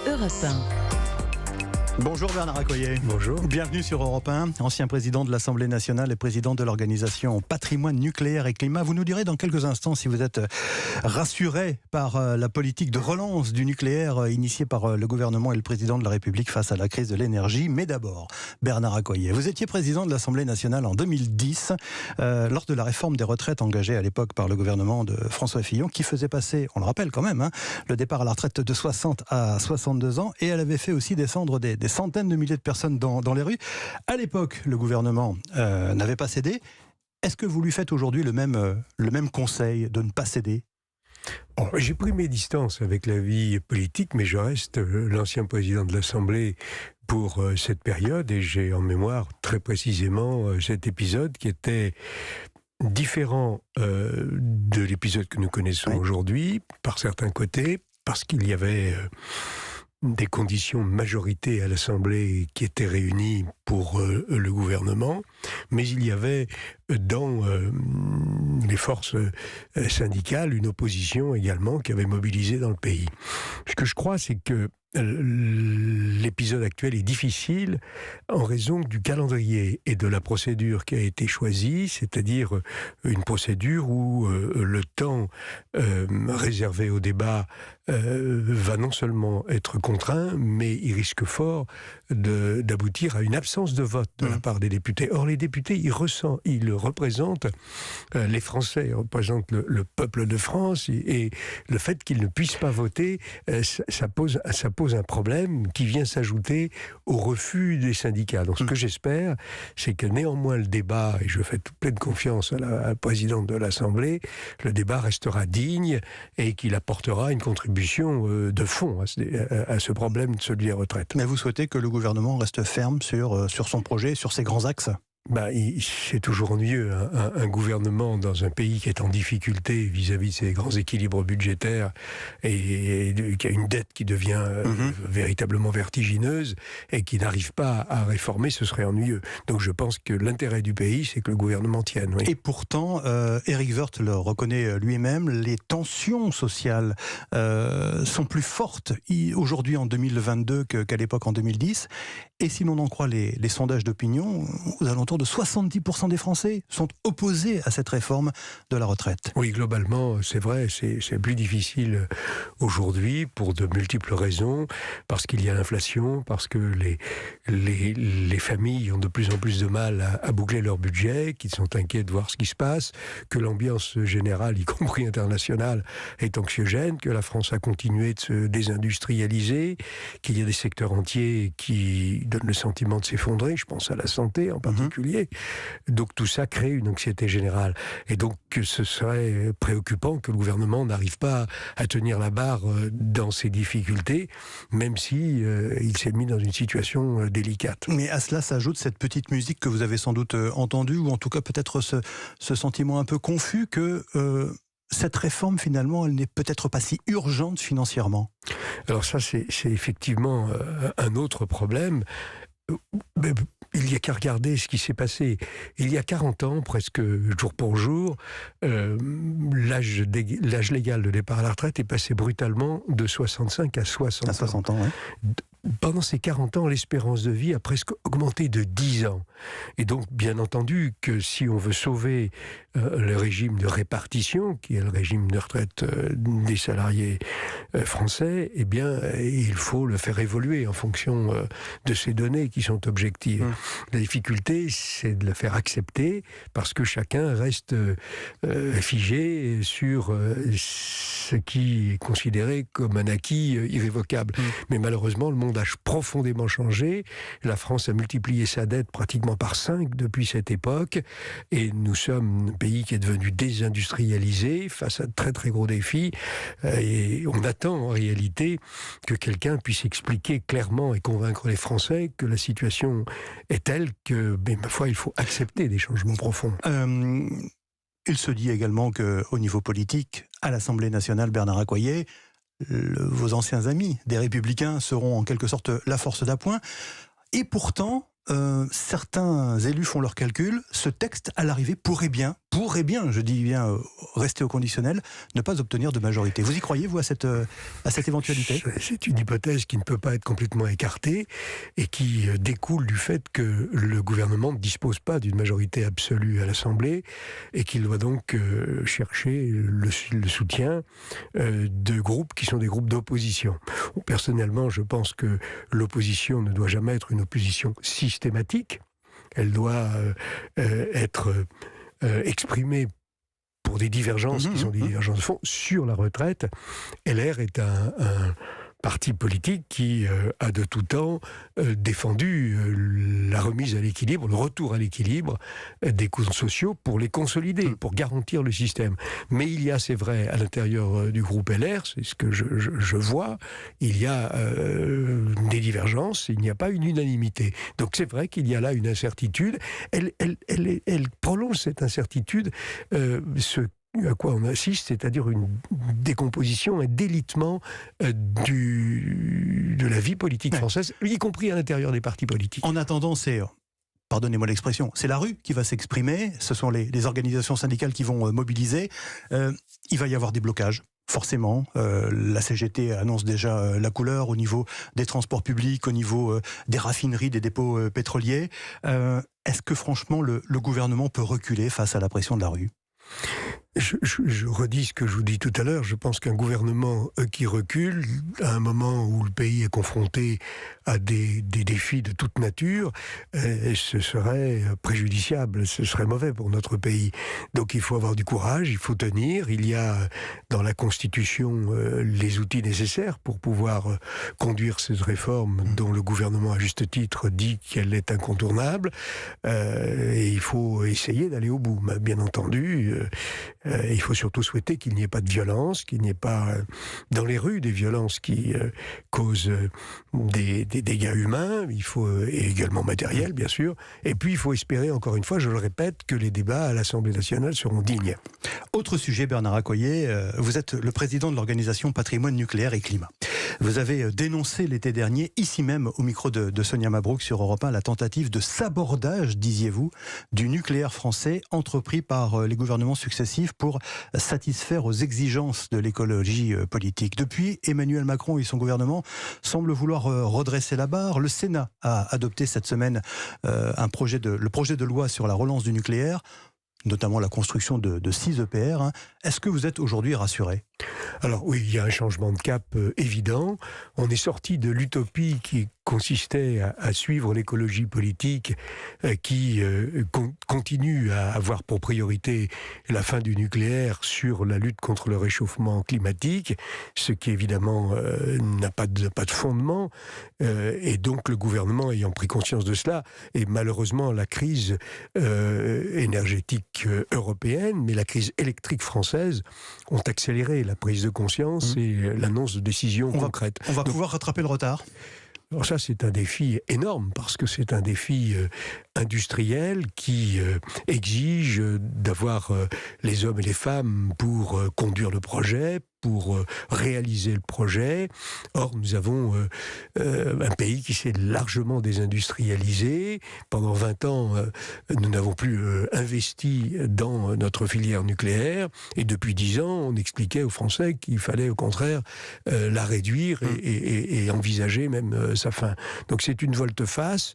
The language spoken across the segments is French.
Europe 1. Bonjour Bernard Accoyer. Bonjour. Bienvenue sur Europe 1, ancien président de l'Assemblée nationale et président de l'organisation Patrimoine nucléaire et climat. Vous nous direz dans quelques instants si vous êtes rassuré par la politique de relance du nucléaire initiée par le gouvernement et le président de la République face à la crise de l'énergie. Mais d'abord, Bernard Accoyer, vous étiez président de l'Assemblée nationale en 2010 lors de la réforme des retraites engagée à l'époque par le gouvernement de François Fillon qui faisait passer, on le rappelle quand même, le départ à la retraite de 60 à 62 ans et elle avait fait aussi descendre des centaines de milliers de personnes dans les rues. À l'époque, le gouvernement n'avait pas cédé. Est-ce que vous lui faites aujourd'hui le même conseil de ne pas céder ? J'ai pris mes distances avec la vie politique, mais je reste l'ancien président de l'Assemblée pour cette période et j'ai en mémoire très précisément cet épisode qui était différent de l'épisode que nous connaissons aujourd'hui, par certains côtés, parce qu'il y avait des conditions de majorité à l'Assemblée qui étaient réunies pour le gouvernement, mais il y avait dans les forces syndicales une opposition également qui avait mobilisé dans le pays. Ce que je crois, c'est que l'épisode actuel est difficile en raison du calendrier et de la procédure qui a été choisie, c'est-à-dire une procédure où le temps réservé au débat va non seulement être contraint, mais il risque fort d'aboutir à une absence de vote de la part des députés. Or, les députés, ils représentent les Français, ils représentent le peuple de France, et le fait qu'ils ne puissent pas voter, ça pose un problème qui vient s'ajouter au refus des syndicats. Donc, ce que j'espère, c'est que néanmoins le débat, et je fais toute pleine confiance à la présidente de l'Assemblée, le débat restera digne et qu'il apportera une contribution de fond à ce problème de celui des retraites. Mais vous souhaitez que le gouvernement reste ferme sur son projet, sur ses grands axes ? C'est toujours ennuyeux, un gouvernement dans un pays qui est en difficulté vis-à-vis de ses grands équilibres budgétaires et qui a une dette qui devient véritablement vertigineuse et qui n'arrive pas à réformer, ce serait ennuyeux. Donc je pense que l'intérêt du pays, c'est que le gouvernement tienne. Oui. Et pourtant, Éric Woerth le reconnaît lui-même, les tensions sociales sont plus fortes aujourd'hui en 2022 qu'à l'époque en 2010. Et si l'on en croit les sondages d'opinion, aux alentours de 70% des Français sont opposés à cette réforme de la retraite. Oui, globalement, c'est vrai, c'est plus difficile aujourd'hui pour de multiples raisons, parce qu'il y a l'inflation, parce que les familles ont de plus en plus de mal à boucler leur budget, qu'ils sont inquiets de voir ce qui se passe, que l'ambiance générale, y compris internationale, est anxiogène, que la France a continué de se désindustrialiser, qu'il y a des secteurs entiers qui donnent le sentiment de s'effondrer, je pense à la santé en particulier. Donc tout ça crée une anxiété générale. Et donc ce serait préoccupant que le gouvernement n'arrive pas à tenir la barre dans ces difficultés, même si il s'est mis dans une situation délicate. Mais à cela s'ajoute cette petite musique que vous avez sans doute entendue, ou en tout cas peut-être ce sentiment un peu confus que cette réforme finalement elle n'est peut-être pas si urgente financièrement. Alors ça c'est effectivement un autre problème. Il n'y a qu'à regarder ce qui s'est passé. Il y a 40 ans, presque jour pour jour, l'âge légal de départ à la retraite est passé brutalement de 65 à 60 ans. À 60 ans, oui. Pendant ces 40 ans, l'espérance de vie a presque augmenté de 10 ans. Et donc, bien entendu, que si on veut sauver le régime de répartition, qui est le régime de retraite des salariés français, eh bien, il faut le faire évoluer en fonction de ces données qui sont objectives. La difficulté, c'est de le faire accepter, parce que chacun reste figé sur ce qui est considéré comme un acquis irrévocable. Mais malheureusement, le monde a profondément changé. La France a multiplié sa dette pratiquement par 5 depuis cette époque, et nous sommes un pays qui est devenu désindustrialisé face à de très très gros défis, et on attend en réalité que quelqu'un puisse expliquer clairement et convaincre les Français que la situation est telle que, ma foi, il faut accepter des changements profonds. Il se dit également qu'au niveau politique, à l'Assemblée nationale, Bernard Accoyer, vos anciens amis des Républicains seront en quelque sorte la force d'appoint. Et pourtant, certains élus font leurs calculs. Ce texte, à l'arrivée, pourrait bien pourrait bien, je dis bien, rester au conditionnel, ne pas obtenir de majorité. Vous y croyez, vous, à cette éventualité ? C'est une hypothèse qui ne peut pas être complètement écartée et qui découle du fait que le gouvernement ne dispose pas d'une majorité absolue à l'Assemblée et qu'il doit donc chercher le soutien de groupes qui sont des groupes d'opposition. Personnellement, je pense que l'opposition ne doit jamais être une opposition systématique. Elle doit être exprimée pour des divergences qui sont des divergences de fond. Sur la retraite, LR est un parti politique qui a de tout temps défendu la remise à l'équilibre, le retour à l'équilibre des comptes sociaux pour les consolider, pour garantir le système. Mais il y a, c'est vrai, à l'intérieur du groupe LR, c'est ce que je vois, il y a des divergences, il n'y a pas une unanimité. Donc c'est vrai qu'il y a là une incertitude. Elle prolonge cette incertitude, à quoi on assiste, c'est-à-dire une décomposition, un délitement de la vie politique française, y compris à l'intérieur des partis politiques. En attendant, pardonnez-moi l'expression, c'est la rue qui va s'exprimer, ce sont les organisations syndicales qui vont mobiliser, il va y avoir des blocages. Forcément, la CGT annonce déjà la couleur au niveau des transports publics, au niveau des raffineries, des dépôts pétroliers. Est-ce que franchement le gouvernement peut reculer face à la pression de la rue ? Je redis ce que je vous dis tout à l'heure. Je pense qu'un gouvernement qui recule, à un moment où le pays est confronté à des défis de toute nature, ce serait préjudiciable, ce serait mauvais pour notre pays. Donc il faut avoir du courage, il faut tenir. Il y a dans la Constitution les outils nécessaires pour pouvoir conduire cette réforme dont le gouvernement, à juste titre, dit qu'elle est incontournable. Et il faut essayer d'aller au bout. Mais bien entendu, il faut surtout souhaiter qu'il n'y ait pas de violence, qu'il n'y ait pas dans les rues des violences qui causent des dégâts humains, il faut, et également matériels bien sûr, et puis il faut espérer, encore une fois, je le répète, que les débats à l'Assemblée nationale seront dignes. Autre sujet, Bernard Accoyer, vous êtes le président de l'organisation Patrimoine nucléaire et climat. Vous avez dénoncé l'été dernier, ici même au micro de Sonia Mabrouk sur Europe 1, la tentative de sabordage, disiez-vous, du nucléaire français entrepris par les gouvernements successifs pour satisfaire aux exigences de l'écologie politique. Depuis, Emmanuel Macron et son gouvernement semblent vouloir redresser la barre. Le Sénat a adopté cette semaine le projet de loi sur la relance du nucléaire, notamment la construction de 6 EPR. Est-ce que vous êtes aujourd'hui rassuré ? Alors oui, il y a un changement de cap évident. On est sorti de l'utopie qui consistait à suivre l'écologie politique qui continue à avoir pour priorité la fin du nucléaire sur la lutte contre le réchauffement climatique, ce qui évidemment n'a pas de fondement. Et donc le gouvernement ayant pris conscience de cela, et malheureusement la crise énergétique européenne, mais la crise électrique française ont accéléré la prise de conscience et l'annonce de décisions concrètes. On va pouvoir rattraper le retard ? Alors ça, c'est un défi énorme, parce que c'est un défi industriel qui exige d'avoir les hommes et les femmes pour conduire le projet, pour réaliser le projet. Or, nous avons un pays qui s'est largement désindustrialisé. Pendant 20 ans, nous n'avons plus investi dans notre filière nucléaire. Et depuis 10 ans, on expliquait aux Français qu'il fallait au contraire la réduire et envisager même sa fin. Donc c'est une volte-face.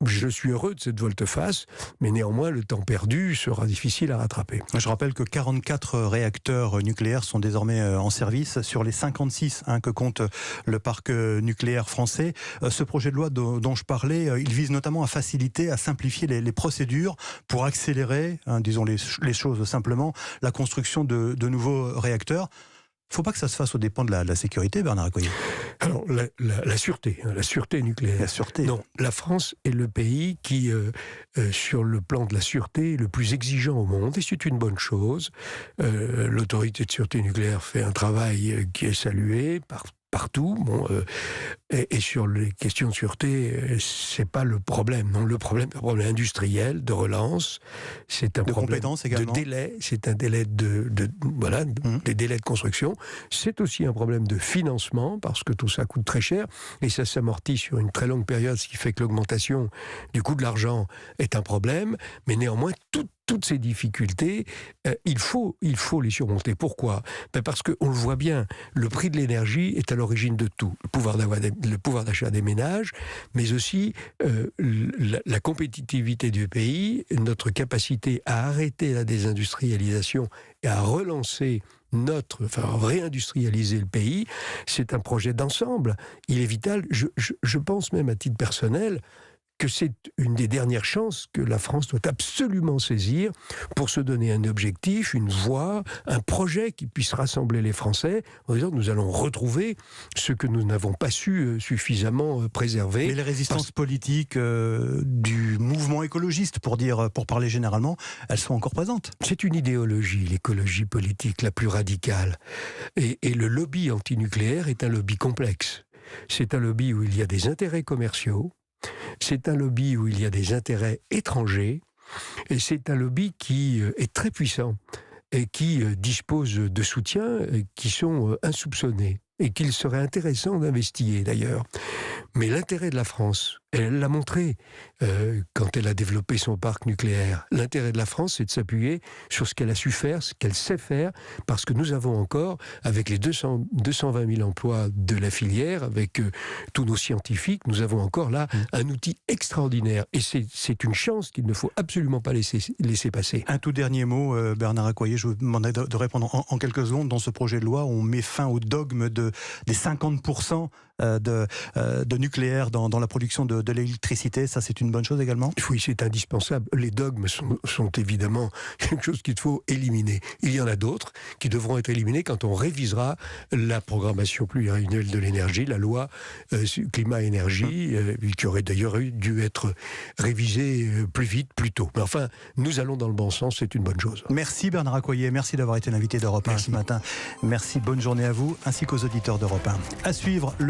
Je suis heureux de cette volte-face, mais néanmoins, le temps perdu sera difficile à rattraper. Je rappelle que 44 réacteurs nucléaires sont désormais en service sur les 56 que compte le parc nucléaire français. Ce projet de loi dont je parlais, il vise notamment à faciliter, à simplifier les procédures pour accélérer, disons les choses simplement, la construction de nouveaux réacteurs. Il ne faut pas que ça se fasse aux dépens de la sécurité, Bernard Accoyer. Alors, la sûreté nucléaire. La sûreté. Non, la France est le pays qui, sur le plan de la sûreté, est le plus exigeant au monde, et c'est une bonne chose. L'autorité de sûreté nucléaire fait un travail qui est salué partout. Bon, et sur les questions de sûreté, c'est pas le problème. Non, le problème est un problème industriel, de relance. C'est un problème de délai. C'est un délai des délais de construction. C'est aussi un problème de financement, parce que tout ça coûte très cher, et ça s'amortit sur une très longue période, ce qui fait que l'augmentation du coût de l'argent est un problème. Mais néanmoins, toutes ces difficultés, il faut les surmonter. Pourquoi ? Parce qu'on le voit bien, le prix de l'énergie est à l'origine de tout. Le pouvoir d'achat des ménages, mais aussi la compétitivité du pays, notre capacité à arrêter la désindustrialisation et à relancer réindustrialiser le pays, c'est un projet d'ensemble. Il est vital. Je pense même à titre personnel que c'est une des dernières chances que la France doit absolument saisir pour se donner un objectif, une voie, un projet qui puisse rassembler les Français en disant nous allons retrouver ce que nous n'avons pas su suffisamment préserver. Mais les résistances politiques du mouvement écologiste, pour parler généralement, elles sont encore présentes. C'est une idéologie, l'écologie politique la plus radicale. Et le lobby antinucléaire est un lobby complexe. C'est un lobby où il y a des intérêts commerciaux, c'est un lobby où il y a des intérêts étrangers, et c'est un lobby qui est très puissant et qui dispose de soutiens qui sont insoupçonnés et qu'il serait intéressant d'investiguer d'ailleurs. Mais l'intérêt de la France, elle l'a montré quand elle a développé son parc nucléaire. L'intérêt de la France, c'est de s'appuyer sur ce qu'elle a su faire, ce qu'elle sait faire, parce que nous avons encore, avec les 220 000 emplois de la filière, avec tous nos scientifiques, nous avons encore là un outil extraordinaire. Et c'est une chance qu'il ne faut absolument pas laisser passer. Un tout dernier mot, Bernard Accoyer, je vous demandais de répondre en quelques secondes. Dans ce projet de loi, on met fin au dogme des 50% de nucléaire dans la production de l'électricité. Ça, c'est une bonne chose également ? Oui, c'est indispensable. Les dogmes sont évidemment quelque chose qu'il faut éliminer. Il y en a d'autres qui devront être éliminés quand on révisera la programmation pluriannuelle de l'énergie, la loi climat-énergie, qui aurait d'ailleurs dû être révisée plus vite, plus tôt. Mais enfin, nous allons dans le bon sens, c'est une bonne chose. Merci Bernard Accoyer, merci d'avoir été l'invité d'Europe 1 ce matin. Merci, bonne journée à vous, ainsi qu'aux auditeurs d'Europe 1. À suivre le